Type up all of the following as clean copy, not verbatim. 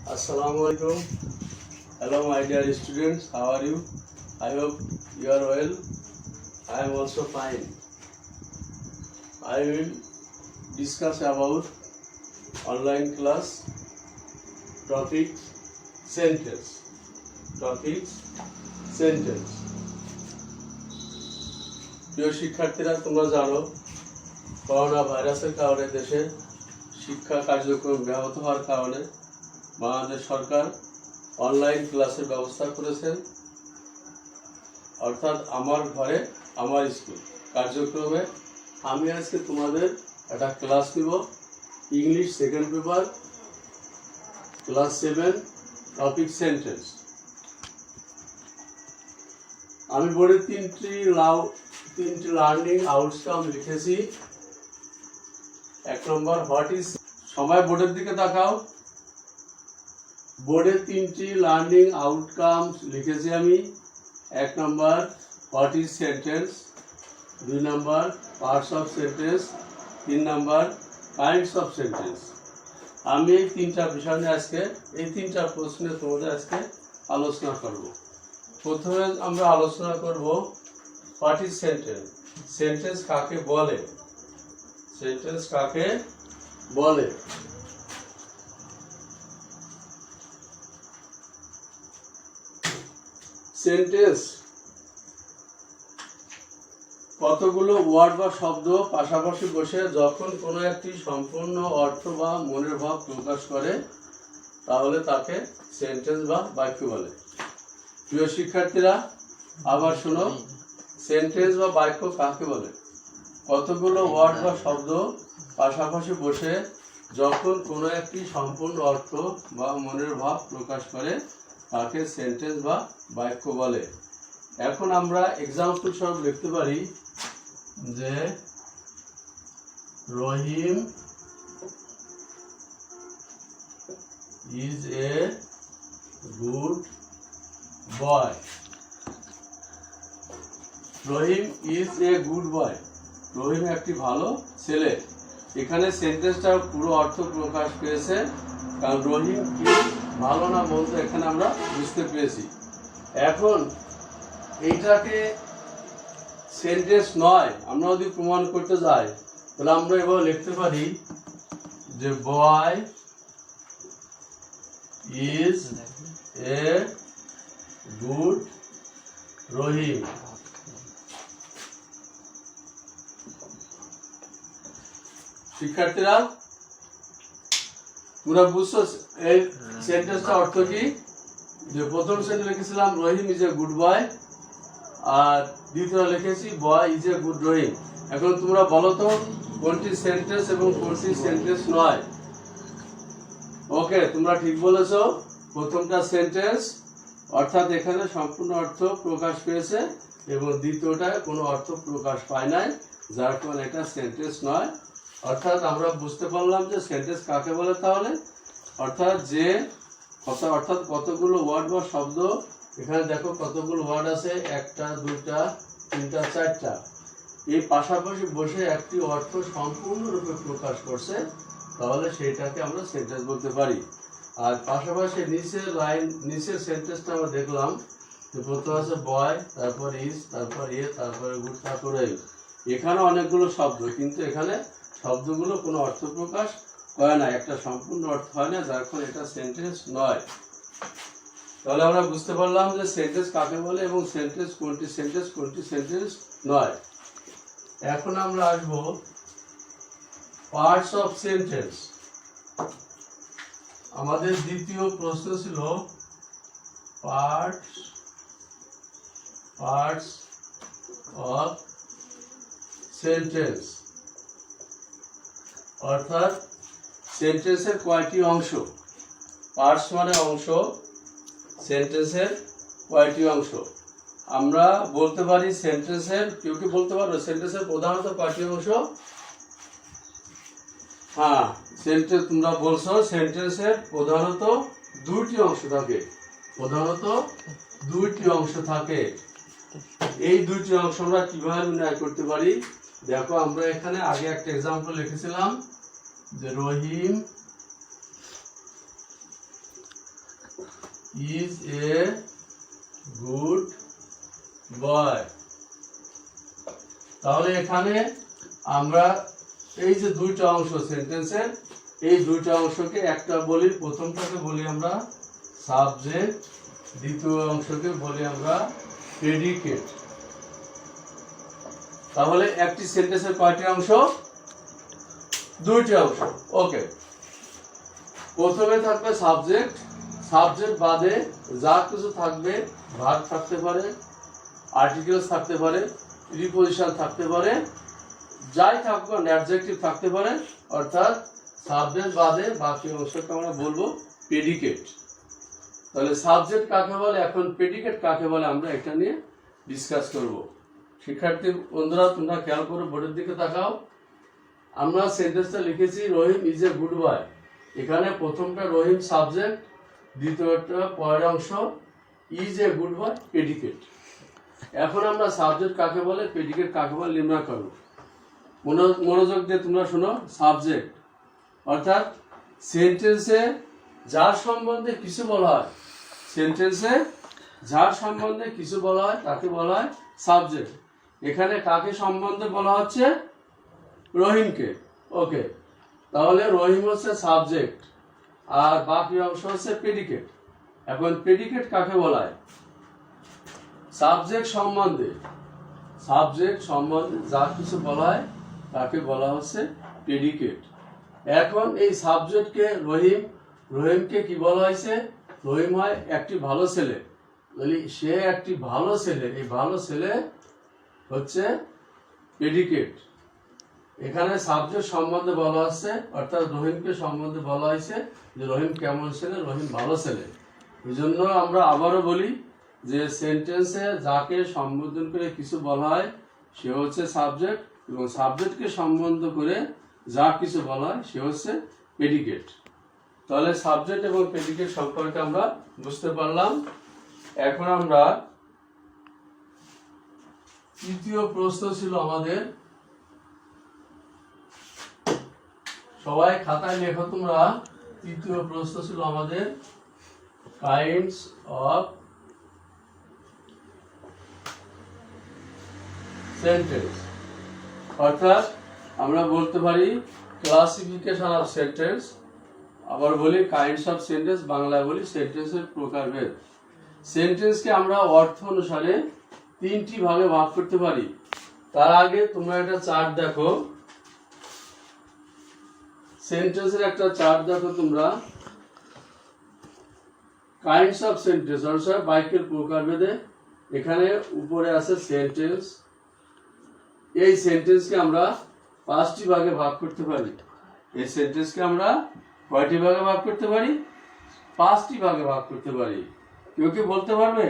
Assalamualaikum. Hello my dear students, how are you? I hope you are well. I am also fine. I will discuss about online class topic sentence. প্রিয় শিক্ষার্থীরা, তোমরা জানো corona ভাইরাসের কারণে দেশে শিক্ষা কার্যক্রম ব্যাহত হওয়ার কারণে বাংলাদেশ সরকার অনলাইন ক্লাসের ব্যবস্থা করেছেন। অর্থাৎ আমার ঘরে আমার স্কুল কার্যক্রমে আমি আজকে তোমাদের একটা ক্লাস নিব। English second paper class 7 topic sentence. আমি বোর্ডে তিনটি লার্নিং আউটকাম লিখেছি। 1 নম্বর হোয়াট ইজ, সবাই বোর্ডের দিকে তাকাও। বোর্ডে তিনটি লার্নিং আউটকাম লিখেছি আমি। 1 নম্বর হোয়াট ইজ সেন্টেন্স, 2 নম্বর পার্টস অফ সেন্টেন্স, 3 নম্বর কাইন্ডস অফ সেন্টেন্স। আমি এই তিনটা বিষয় নিয়ে আজকে এই তিনটা প্রশ্নে তোমাদের আজকে আলোচনা করব। প্রথমে আমরা আলোচনা করব হোয়াট ইজ সেন্টেন্স। সেন্টেন্স কাকে বলে? সেন্টেন্স কাকে বলে? সেন্টেন্স কতগুলো ওয়ার্ড বা শব্দ পাশাপাশি বসে যখন কোনো একটি সম্পূর্ণ অর্থ বা মনের ভাব প্রকাশ করে তাহলে তাকে সেন্টেন্স বা বাক্য বলে। প্রিয় শিক্ষার্থীরা, আবার শোনো, সেন্টেন্স বা বাক্য কাকে বলে? কতগুলো ওয়ার্ড বা শব্দ পাশাপাশি বসে যখন কোনো একটি সম্পূর্ণ অর্থ বা মনের ভাব প্রকাশ করে তাকে সেন্টেন্স বা বাক্য বলে। এখন আমরা এক্সাম্পল স্বরূপ লিখতে পারি যে Rahim is a good boy. Rahim is a good boy, Rahim একটি ভালো ছেলে। এখানে সেন্টেন্সটার পুরো অর্থ প্রকাশ পেয়েছে, কারণ রহিম কি ভালো না মন্দ এখানে আমরা বুঝতে পেরেছি। এখন এইটাকে সেন্টেন্স নয়, আমরা যদি প্রমাণ করতে যাই তাহলে আমরা এবার লিখতে পারি যে বয় ইজ এ গুড রহিম। শিক্ষার্থীরা, তোমরা বুঝছো এই সেন্টেন্সটার অর্থ কি? যে প্রথম সেন্টেন্স লিখেছিলাম রহিম ইজ এ গুড বয়, আর দ্বিতীয় লিখেছি বয় ইজ এ গুড রহিম। এখন তোমরা বলো তো কোনটি সেন্টেন্স এবং কোনটি সেন্টেন্স নয়? ওকে, তোমরা ঠিক বলেছো, প্রথমটা সেন্টেন্স, অর্থাৎ এখানে সম্পূর্ণ অর্থ প্রকাশ পেয়েছে, এবং দ্বিতীয়টা কোনো অর্থ প্রকাশ পায় নাই, যার কারণে এটা সেন্টেন্স নয়। অর্থাৎ আমরা বুঝতে পারলাম যে সেন্টেন্স কাকে বলে তাহলে, অর্থাৎ কতগুলো ওয়ার্ড বা শব্দ, এখানে দেখো কতগুলো ওয়ার্ড আছে, 1টা 2টা 3টা 4টা, এই পাশাপাশি বসে একটি অর্থ সম্পূর্ণরূপে প্রকাশ করছে, তাহলে সেইটাকে আমরা সেন্টেন্স বলতে পারি। আর পাশাপাশি নিচের সেন্টেন্সটা আমরা দেখলাম যে প্রথম আছে বয়, তারপর ইজ, তারপর এ, তারপরে গুড, তারপরে এখানে অনেকগুলো শব্দ, কিন্তু এখানে শব্দগুলো কোনো অর্থ প্রকাশ করে না, একটা সম্পূর্ণ অর্থ হয় না, যার ফলে এটা সেন্টেন্স নয়। তাহলে আমরা বুঝতে পারলাম যে সেন্টেন্স কাকে বলে এবং সেন্টেন্স কোনটি সেন্টেন্স নয়। এখন আমরা আসব পার্টস অফ সেন্টেন্স। আমাদের দ্বিতীয় প্রশ্ন ছিল পার্টস অফ সেন্টেন্স, অর্থাৎ সেন্টেন্সের কয়টি অংশ। পার্টস মানে অংশ, সেন্টেন্সের কয়টি অংশ। আমরা বলতে পারি সেন্টেন্সের, কেউ কি বলতে পারো সেন্টেন্সের প্রধানত কয়টি অংশ? হ্যাঁ, সেন্টেন্স তোমরা বলছো সেন্টেন্সের প্রধানত দুইটি অংশ থাকে। এই দুইটি অংশ আমরা কিভাবে নির্ণয় করতে পারি? দেখো, আমরা এখানে আগে একটা এক্সাম্পল লিখেছিলাম যে রহিম ইজ এ গুড বয়। তাহলে এখানে আমরা এই যে দুইটা অংশ সেন্টেন্সের, এই দুইটা অংশকে একটা বলি, প্রথমটাকে বলি আমরা সাবজেক্ট, দ্বিতীয় অংশকে বলি আমরা প্রেডিকেট। তাহলে একটি সেন্টেন্সের কয়টি অংশ? দুইটি অংশ। ওকে, প্রথমে থাকবে সাবজেক্ট, সাবজেক্ট বাদে যা কিছু থাকবে, ভার্ব থাকতে পারে, আর্টিকেলস থাকতে পারে, প্রিপজিশন থাকতে পারে, যাই থাকবে, অ্যাডজেক্টিভ থাকতে পারে, অর্থাৎ সাবজেক্ট বাদে বাকি অংশকে আমরা বলবো প্রেডিকেট। তাহলে সাবজেক্ট কাকে বলে, এখন প্রেডিকেট কাকে বলে, আমরা এটা নিয়ে ডিসকাস করব। শিক্ষার্থী বন্ধুরা, তোমরা খেয়াল করো, বোর্ডের দিকে তাকাও। আমরা সেন্টেন্সটা লিখেছি রহিম ইজ এ গুড বয়। এখানে প্রথমটা রহিম সাবজেক্ট, দ্বিতীয়টা পরের অংশ is a good boy predicate. এখন আমরা সাবজেক্ট কাকে বলে, প্রেডিকেট কাকে বলে নির্ণয় করব। মনোযোগ দিয়ে তোমরা শোনো। সাবজেক্ট অর্থাৎ সেন্টেন্সে যার সম্বন্ধে কিছু বলা হয়, সেন্টেন্সে যার সম্বন্ধে কিছু বলা হয় তাকে বলা হয় সাবজেক্ট। এখানে কাকে সম্বন্ধে বলা হচ্ছে? রহিমকে। ওকে, তাহলে রহিম হচ্ছে সাবজেক্ট আর বাকি অংশ হচ্ছে প্রেডিকেট। এখন প্রেডিকেট কাকে বলা হয়? সাবজেক্ট সম্বন্ধে, সাবজেক্ট সম্বন্ধে যা কিছু বলা হয় তাকে বলা হচ্ছে প্রেডিকেট। এখন এই সাবজেক্টকে রহিমকে কি বলা হয়েছে? রহিম হয় একটি ভালো ছেলে, সে একটি ভালো ছেলে, এই ভালো ছেলে হচ্ছে প্রেডিকেট। এখানে সাবজেক্ট সম্বন্ধে বলা হচ্ছে, অর্থাৎ রহিমকে সম্বন্ধে বলা হয়েছে যে রহিম কেমন ছেলে, রহিম ভালো ছেলে। এই জন্য আমরা আবারও বলি যে সেন্টেন্সে যাকে সম্বোধন করে কিছু বলা হয় সে হচ্ছে সাবজেক্ট, এবং সাবজেক্টকে সম্বন্ধ করে যা কিছু বলা হয় সে হচ্ছে প্রেডিকেট। তাহলে সাবজেক্ট এবং প্রেডিকেট সম্পর্কে আমরা বুঝতে পারলাম। এখন আমরা তৃতীয় প্রশ্ন ছিল আমাদের, সবাই খাতায় লেখো তোমরা। তৃতীয় প্রশ্ন ছিল আমাদের কাইন্ডস অফ সেন্টেন্স, অর্থাৎ আমরা বলতে পারি ক্লাসিফিকেশন অফ সেন্টেন্স, আবার বলি কাইন্ডস অফ সেন্টেন্স, বাংলায় বলি সেন্টেন্সের প্রকারভেদ। সেন্টেন্সকে আমরা অর্থ অনুসারে তিনটি ভাগে ভাগ করতে পারি। তার আগে তোমরা একটা চার্ট দেখো, সেন্টেন্সের একটা চার্ট দেখো তোমরা। কাইন্ডস অফ সেন্টেন্স অর্থাৎ বাক্যের প্রকারভেদে এখানে উপরে আছে সেন্টেন্স। এই সেন্টেন্সকে আমরা পাঁচটি ভাগে ভাগ করতে পারি। এই সেন্টেন্সকে আমরা কয়টি ভাগে ভাগ করতে পারি? পাঁচটি ভাগে ভাগ করতে পারি। কেউ কি বলতে পারবে?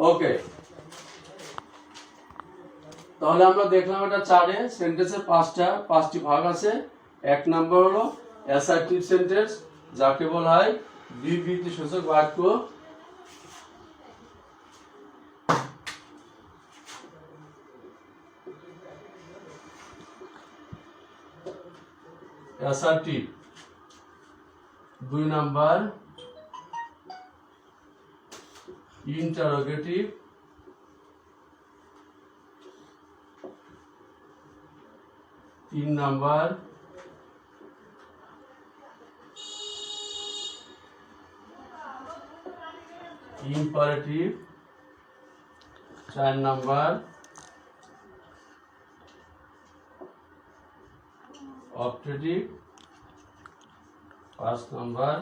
ওকে, তাহলে আমরা দেখলাম এটা চার্টে সেন্টেন্সের পাঁচটি ভাগ আছে। এক নম্বর হলো অ্যাসার্টিভ সেন্টেন্স, যাকে বলা হয় বিবৃতি সূচক বাক্য। অ্যাসার্টিভ। দুই নাম্বার ইন্টারোগেটিভ। তিন নাম্বার ইম্পারেটিভ। চার নাম্বার অপটেটিভ। পাঁচ নাম্বার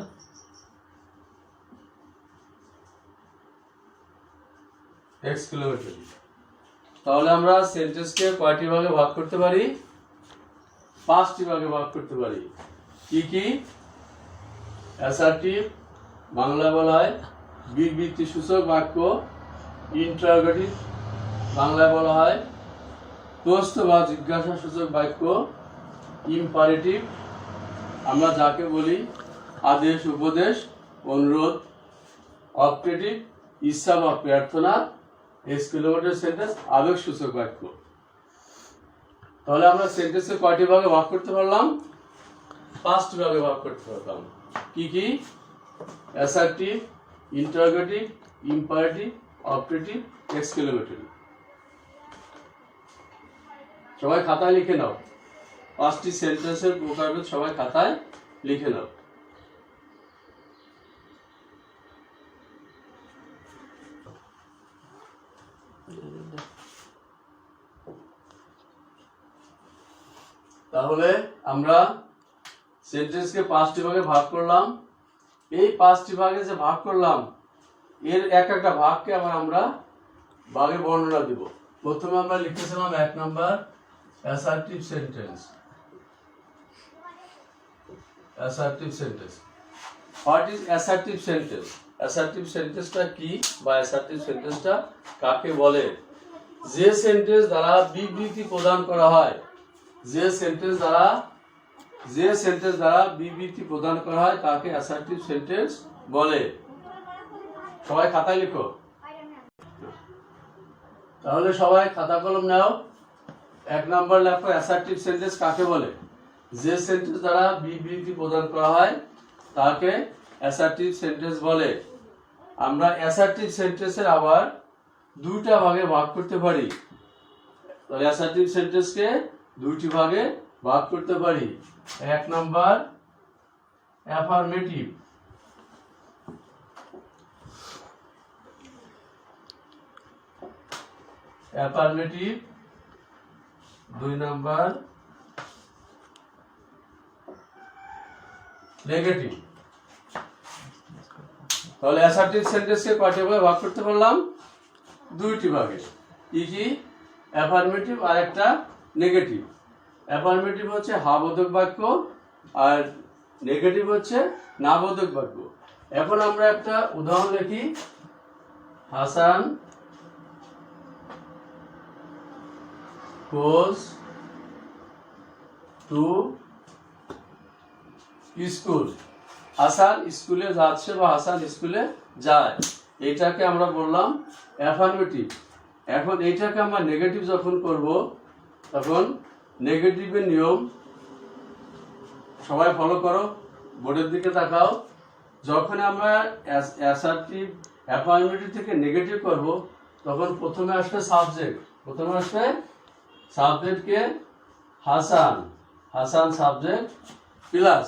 এক্সক্লেমেটরি। তাহলে আমরা সেন্টেন্সকে কয়টি ভাগে ভাগ করতে পারি? পাঁচটি ভাগে ভাগ করতে পারি। কি কি? অ্যাসার্টিভ, বাংলা বলা হয় বিবৃতি সূচক বাক্য। ইন্টারোগেটিভ, বাংলায় বলা হয় প্রশ্ন বা জিজ্ঞাসা সূচক বাক্য। ইম্পারেটিভ, আমরা যাকে বলি আদেশ, উপদেশ, অনুরোধ। অপটেটিভ, ইচ্ছা বা প্রার্থনা। এক্সক্লেমেটরি সেন্টেন্স, আবেগ সূচক বাক্য। তাহলে আমরা সেন্টেন্সে কয়টি ভাগে ভাগ করতে পারলাম? পাঁচটি ভাগে ভাগ করতে পারলাম। কি কি? Assertive, interrogative, imperative, operative, exclamatory. সবাই খাতায় লিখে নাও, 5টি সেন্টেন্সের প্রকারভেদ সবাই খাতায় লিখে নাও। তাহলে আমরা সেন্টেন্সকে 5টি ভাগে ভাগ করলাম। এই 5টি ভাগে যে ভাগ করলাম এর এক একটা ভাগকে আবার আমরা ভাগে বর্ণনা দিব। প্রথমে আমরা লিখেছিলাম 1 number assertive sentence. Assertive sentence, what is assertive sentence? Assertive সেন্টেন্সটা কি বা অ্যাসার্টিভ সেন্টেন্সটা কাকে বলে? যে সেন্টেন্স দ্বারা বিবৃতি প্রদান করা হয়, যে সেন্টেন্স দ্বারা বিবৃতি প্রদান করা হয় তাকে অ্যাসার্টিভ সেন্টেন্স বলে। সবাই খাতায় লিখো। তাহলে সবাই খাতা কলম নাও। 1 নাম্বার লেখো, অ্যাসার্টিভ সেন্টেন্স কাকে বলে? যে সেন্টেন্স দ্বারা বিবৃতি প্রদান করা হয় তাকে অ্যাসার্টিভ সেন্টেন্স বলে। আমরা অ্যাসার্টিভ সেন্টেন্সের আবার 2টা ভাগে ভাগ করতে পারি। তাহলে অ্যাসার্টিভ সেন্টেন্সকে 2টি ভাগে ভাগ করতে পারি। 1 number affirmative, affirmative. 2 number negative. তাহলে অ্যাসার্টিভ সেন্টেন্সকে কয়টি ভাগে ভাগ করতে পারলাম? 2টি ভাগে। কি কি? অ্যাফার্মেটিভ আর একটা নেগেটিভ। অ্যাফার্মেটিভ হচ্ছে হ্যাঁ-বোধক বাক্য আর নেগেটিভ হচ্ছে না-বোধক বাক্য। এখন আমরা একটা উদাহরণ লিখি। Hasan goes to school. Hasan স্কুলে যাচ্ছে বা হাসান স্কুলে যায়, এটাকে আমরা বললাম অ্যাফার্মেটিভ। এখন এইটাকে আমরা নেগেটিভ যখন করব তখন নেগেটিভের নিয়ম সবাই ফলো করো, বোর্ডের দিকে তাকাও। যখন আমরা অ্যাসার্টিভ অ্যাফার্মেটিভ থেকে নেগেটিভ করব তখন প্রথমে আসবে সাবজেক্ট। প্রথমে আসবে সাবজেক্টকে হাসান, হাসান সাবজেক্ট প্লাস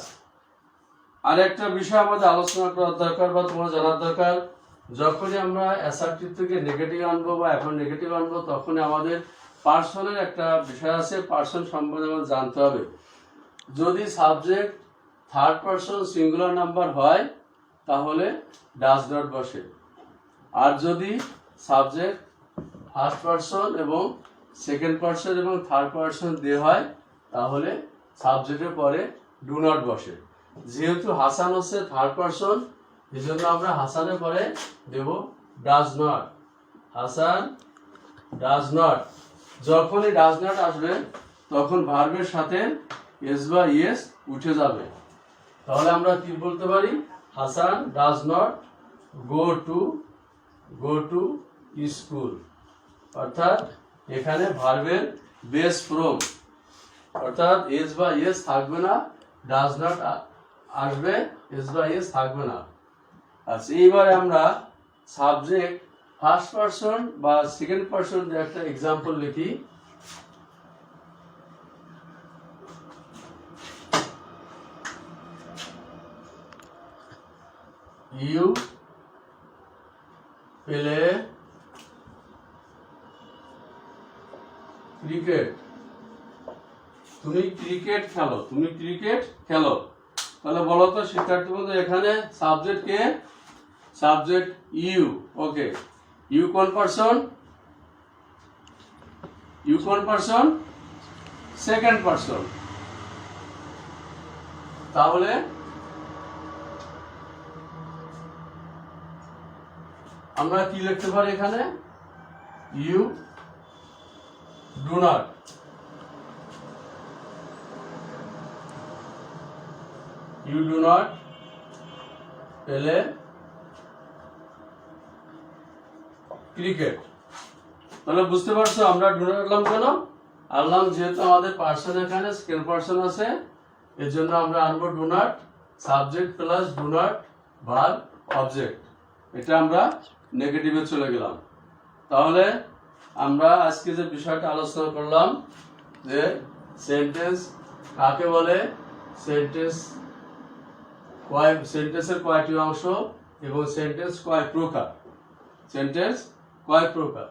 আরেকটা বিষয় আমাদের আলোচনা করার দরকার বা তোমার জানার দরকার, যখনই আমরা অ্যাসার্টিভ থেকে নেগেটিভ আনবো বা এখন নেগেটিভ আনবো তখনই আমাদের পার্সনের একটা বিষয় আছে, পার্সন সম্বন্ধে আমাদের জানতে হবে। যদি subject third person singular number হয় তাহলে ডাজ নট বসে, আর যদি সাবজেক্ট ফার্স্ট পার্সন এবং সেকেন্ড পার্সন এবং থার্ড পার্সন দিয়ে হয় তাহলে সাবজেক্টের পরে ডু নট বসে। যেহেতু হাসান হচ্ছে থার্ড পার্সন এই জন্য আমরা হাসানের পরে দেব does not. Hasan does not. যখনই ডাজ নট আসবে তখন ভার্বের সাথে এস বা ইয়েস উঠে যাবে। তাহলে আমরা কি বলতে পারি? Hasan does not go to school. অর্থাৎ এখানে ভার্বের বেস ফ্রম, অর্থাৎ এস বা ইয়েস থাকবে না, ডাজ নট আসবে, এস বা ইয়েস থাকবে না। আচ্ছা, এইবারে আমরা সাবজেক্ট ফার্স্ট পার্সন বা সেকেন্ড পার্সন একটা এক্সাম্পল লিখি। You play cricket. তুমি ক্রিকেট খেলো, তুমি ক্রিকেট খেলো। তাহলে বলো তো শিক্ষার্থী বন্ধু, এখানে সাবজেক্ট কে? Subject you. ওকে, ইউ কোন পার্সন? ইউ কোন পার্সন? Second person. তাহলে আমরা কি লিখতে পারি এখানে? You do not. You do not play cricket. তাহলে বুঝতে পারছো আমরা ডু নট আনলাম কেন? আনলাম যেহেতু আমাদের পার্সন এখানে সেকেন্ড পার্সন আছে, এর জন্য আমরা আনবো do not, subject plus do not verb object, এটা আমরা নেগেটিভে চলে গেলাম। তাহলে আমরা আজকে যে বিষয়টা আলোচনা করলাম যে সেন্টেন্স কাকে বলে, সেন্টেন্সের কয়টি অংশ এবং সেন্টেন্স কয় প্রকার, সেন্টেন্স কয় প্রকার।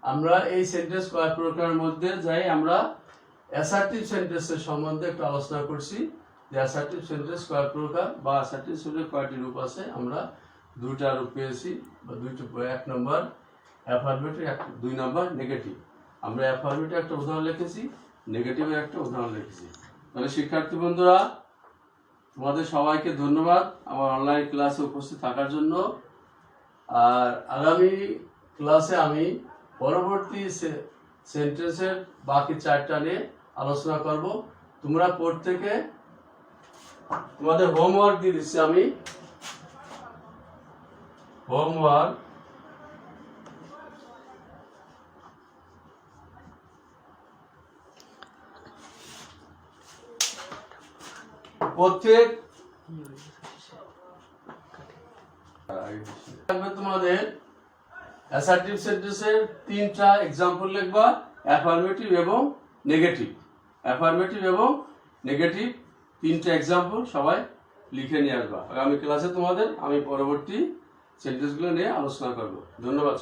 আমরা এই সেন্টেন্স কয় প্রকারের মধ্যে যাই আমরা অ্যাসার্টিভ সেন্টেন্সের সম্বন্ধে একটু আলোচনা করছি যে অ্যাসার্টিভ সেন্টেন্স কয় প্রকার বা অ্যাসার্টিভ সেন্টেন্স কয়টি রূপ আছে। আমরা দুইটা রূপ পেয়েছি বা দুইটা, এক নম্বর অ্যাফার্মেটিভ, 2 নম্বর নেগেটিভ। আমরা অ্যাফার্মেটিভ একটা উদাহরণ লিখেছি, নেগেটিভের একটা উদাহরণ লিখেছি। তাহলে শিক্ষার্থী বন্ধুরা, তোমাদের সবাইকে ধন্যবাদ আমার অনলাইন ক্লাসে উপস্থিত থাকার জন্য। আর আগামী ক্লাসে আমি পরবর্তী সেন্টেন্সের বাকি 4টা নিয়ে আলোচনা করব। তোমরা প্রত্যেকে তোমাদের হোমওয়ার্ক দিয়ে দিচ্ছি আমি, হোমওয়ার্ক প্রত্যেক তোমাদের অ্যাসার্টিভ সেন্টেন্সের 3টা এক্সাম্পল লিখবা, অ্যাফার্মেটিভ এবং নেগেটিভ। অ্যাফার্মেটিভ এবং নেগেটিভ 3টা এক্সাম্পল সবাই লিখে নিয়ে আসবা। আগামী ক্লাসে তোমাদের আমি পরবর্তী সেন্টেন্সগুলো নিয়ে আলোচনা করব। ধন্যবাদ।